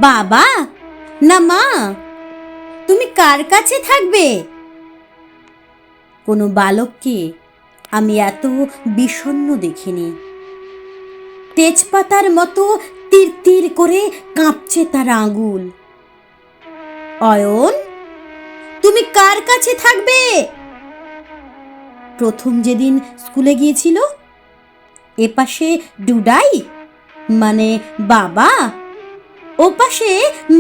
বাবা না মা, তুমি কার কাছে থাকবে? কোনো বালককে আমি এত বিষণ্ণ দেখিনি। তেজপাতার মতো তীর তীর করে কাঁপছে তার আঙুল। অয়ন, তুমি কার কাছে থাকবে? প্রথম যেদিন স্কুলে গিয়েছিল, এপাশে ডুডাই মানে বাবা, ওপাশে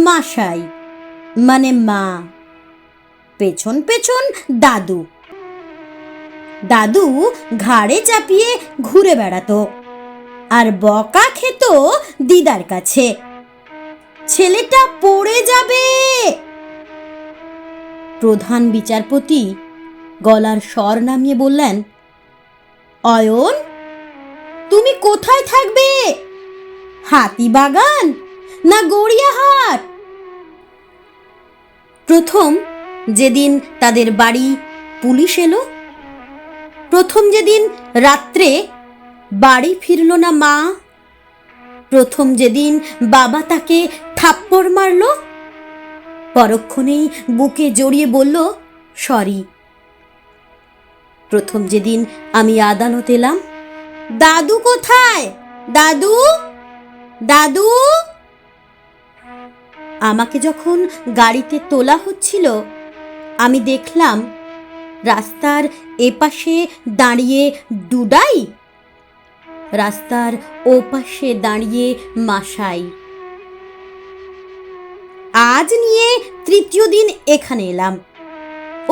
মাসাই মানে মা, পেছন পেছন দাদু। দাদু ঘাড়ে চাপিয়ে ঘুরে বেড়াতো আর বকা খেত দিদার কাছে। ছেলেটা পড়ে যাবে। প্রধান বিচারপতি গলার স্বর নামিয়ে বললেন, অয়ন, তুমি কোথায় থাকবে? হাতিবাগান না গড়িয়াহাট? প্রথম যেদিন তাদের বাড়ি পুলিশ এলো, প্রথম যেদিন রাত্রে বাড়ি ফিরল না মা, প্রথম যেদিন বাবা তাকে থাপ্পড় মারল, পরক্ষণেই বুকে জড়িয়ে বলল সরি। প্রথম যেদিন আমি আদালত এলাম, দাদু কোথায়? দাদু, দাদু। আমাকে যখন গাড়িতে তোলা হচ্ছিল, আমি দেখলাম রাস্তার এপাশে দাঁড়িয়ে ডুডাই, রাস্তার ওপাশে দাঁড়িয়ে মাসাই। আজ নিয়ে তৃতীয় দিন এখানে এলাম।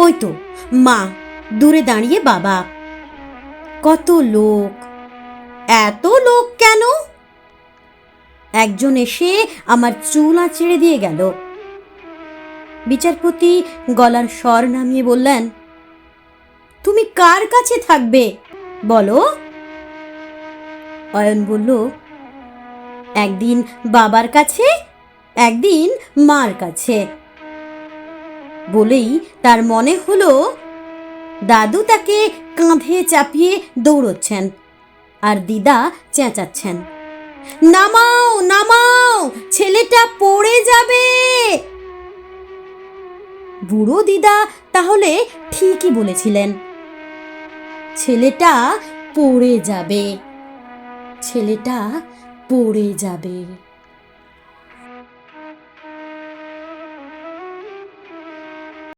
ওই তো মা, দূরে দাঁড়িয়ে বাবা। কত লোক, এত লোক কেন? একজন এসে আমার চুল আঁচড়ে দিয়ে গেল। বিচারপতি গলার স্বর নামিয়ে বললেন, তুমি কার কাছে থাকবে বলো? অয়ন বলল, একদিন বাবার কাছে, একদিন মার কাছে। বলেই তার মনে হলো দাদু তাকে কাঁধে চাপিয়ে দৌড়চ্ছেন আর দিদা চেঁচাচ্ছেন, নামাও নামাও, ছেলেটা পড়ে যাবে। বুড়ো দিদা তাহলে ঠিকই বলেছিলেন, ছেলেটা পড়ে যাবে, ছেলেটা পড়ে যাবে।